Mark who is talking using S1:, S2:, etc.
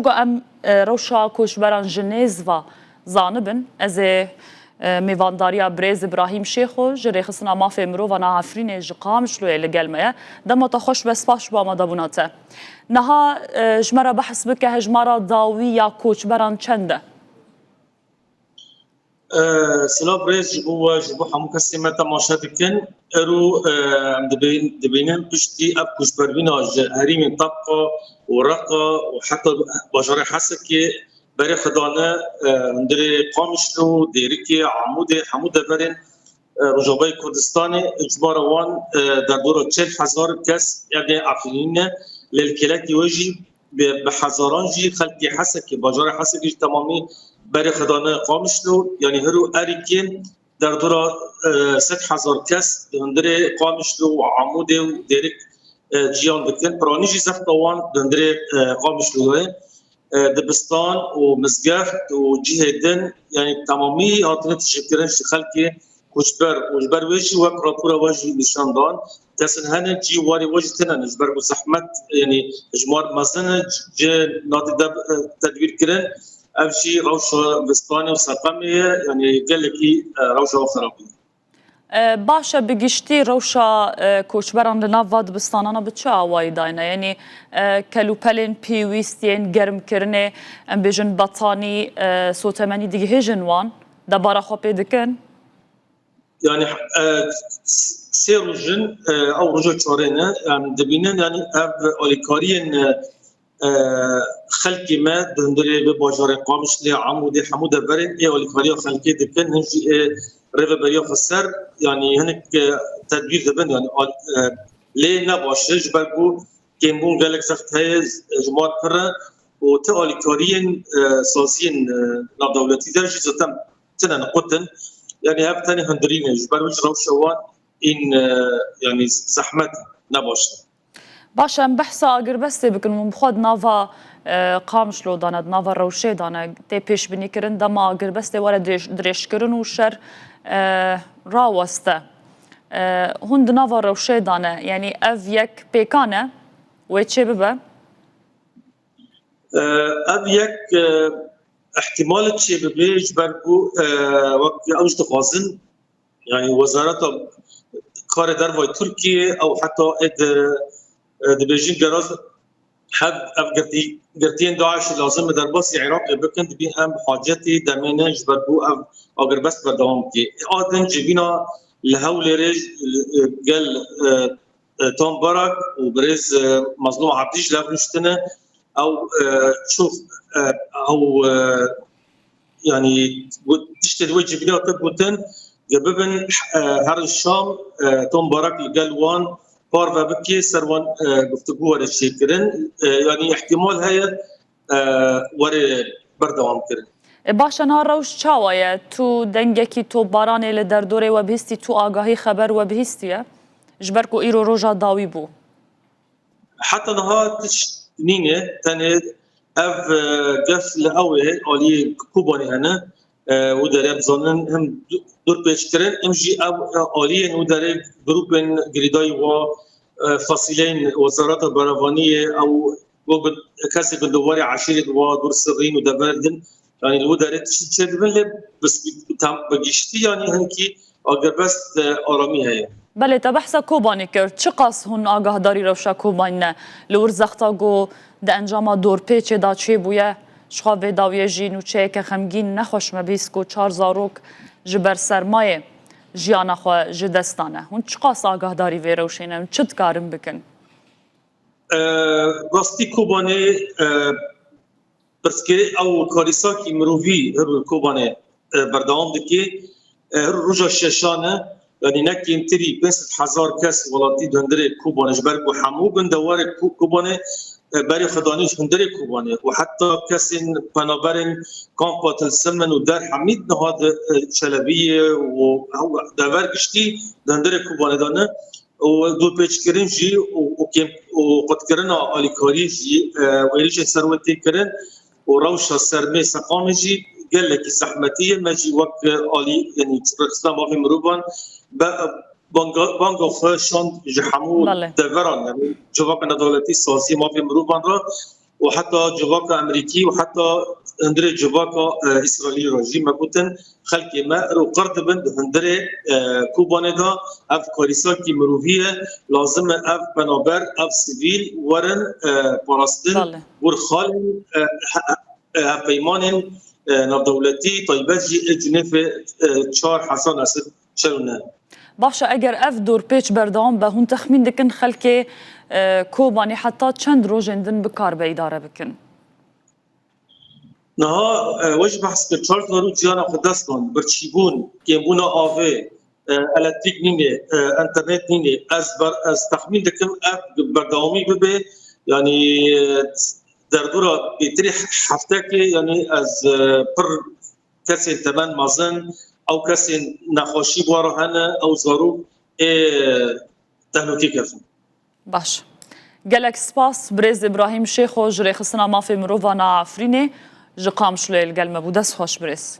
S1: ام روشا کوشبران جنیزوا زانبن از میوانداریا برز ابراهیم شیخو جری خصنا مافی مرو و نافرین جقامش لوی لگلمه دم تخش بس باش با مدابوناته نها جمرا بحث بک هجمرا داوی یا کوشبران چنده
S2: سلام برز جبو همون کسی مت تماشا دکن رو دبینم پشتی اب کوشبروینا هری من طبقه ورقه وحتى بجار حسكي بري خدانه ندري قامشلو ديريكي عمود حمود برين رجوبای کردستان اجبار وان در دور 40,000 کس يعني عفرين للكلاكي وجي بحزاران جي خلقي حسكي بجار حسكي تمامي بري خدانه قامشلو يعني هرو اريكين در دور 6,000 کس ندري قامشلو عمود وديريك جيان دكتن برانيجي زفتوان دندري قامش لوه دبستان ومزقفت وجهدن يعني تمامي هاتنت تشكرن خلقي كوشبر وجي وقراطورا وجي نشاندان تسن هن جي واري وجه تنن جبر وزحمت يعني جمار مثلا جي نادي تدبير كرن امشي روشه بستاني وسقمي يعني قال لك روشه وخرابي
S1: باشه بگشتی روشا کوچبران لناو دبستانانا بچه آوایی داینه یعنی کلوپلین پیویستین گرم کرنه ام بیجن بطانی سوتمانی دیگه هجن وان دبارا خواه پیدکن؟
S2: يعني سيروجن او رجل شورينا دبينن يعني اف اوليكاريين خلقي ما دندري بباجار قامش لي عمودي حموده برين اي اوليكاريا خلقي دكن هنجي ريفا بريو خسر يعني هنك تدبير دبن يعني ليه نباش جبركو كيمبون قالك زخت هاي جماعة فرة وتقالي كاريين سازين ناب دولتي درجة زتم تنا نقطن يعني هاب تاني هندرين جبروش روشوان إن يعني زحمت نباش
S1: باشه بحثا اگر بسته بکن مخواد ناوا قامش لو داند ناوا روشه دانه تی پیش بینی کرن دما اگر بسته وارد درش کرن و شر راوسته هند ناوا روشه دانه یعنی اف یک پیکانه و چه ببه؟
S2: اف یک احتمال چه ببه جبرگو وقت اوش تخوازن يعني وزارت کار در وای ترکیه او حتی دبيجين جراز حد قرتين داعش لازم در باس عراق بكند بي هم حاجتي دمينا جبربو اگر بس بدوام كي ادن جبينا لهول رج قال توم بارك وبرز مظلوم عبديش لابنشتنا او شوف او يعني تشتد وجه بنا تبوتن جببن هر الشام توم بارك قال وان بارفا بكي سروان گفتگو ور شکرن يعني احتمال هي ور بردوام کرن
S1: باشه نه روش چاویه تو دنگکی تو بارانه لدردوره و بهستی تو آگاهی خبر و بهستیه جبرکو ایرو روژا داوی بو
S2: حتى نها تشنينه تاني اف قفل اوه علي كوباني هنا وداره بزنن هم دور پیش کرن امجی عالی وداره گروپ گریدای و فصیلین وزارت براوانی او کسی که دوباره عشیرت و دور سرین و دبردن يعني وداره چه دبل بس تام بگشتی يعني هنکی اگر بس آرامی هست.
S1: بله تبحث کوبانی کرد چه قاس هن آگاه داری روشا کوبانی نه لور زختا گو ده انجام دور پیچ دا چه بویه شخوا داویه جین و چه که خمگین نخوش مبیس کو 4 زاروک جبر سرمایه جیانا خو جدستانه هون چه قاس آگاه داری وی روشینه چه کارم بکن
S2: راستی کوبانی برسکری او کاریسا کی مروی هر کوبانی بردام دکی هر روزا ششانه يعني نكين تري 5000 كاس ولاتي دندري كوباني جبركو حمو بندوار كوباني بري خدانيش هندري كوباني وحتى كاسين بنابرين كامبات السمن ودار حميد هذا شلبيه وهو دار قشتي دندري كوباني دانه ودو بيتشكرين جي وكيم وقد كرنا اليكاري جي ويريش ثروتي كرن وروشه سرمي سقام جي قال لك الزحمتيه ماجي وقت الي يعني اسلام في مروبان بانگو فشان جهمو دوران يعني جواب ندالتی سازی ما في مروبان را وحتى جواكا امريكي وحتى هندري جواكا اسرائيلي رجيم مكوتن خلقي ما رو قرد بند هندري كوباندا اف كاريسا كي مروفيه لازم اف بنابر اف سيفيل ورن باراستن ورخال پیمان ناودولتی طیبت جی جنف 4 حسن اسد چلونه
S1: باشه اگر اف دور پیچ بردام به هون تخمین دکن خلک کوبانی حتی چند روزندن بکار به اداره بکن
S2: نها وش بحث که چارلز رو جیانا خدستان برچیبون که بونا آوه الکتریک نینه انترنت نینه از تخمین دکم اف بردامی ببه یعنی در دورا بیتری هفته که یعنی از پر کسی تمن مازن او کسی نخوشی بوارهانه او زارو تهلوکی کردن
S1: باش گلک سپاس برز ابراهیم شیخ و جری خسنا مافی مرووانا عفرینه جقام شلیل گل مبودس خوش برس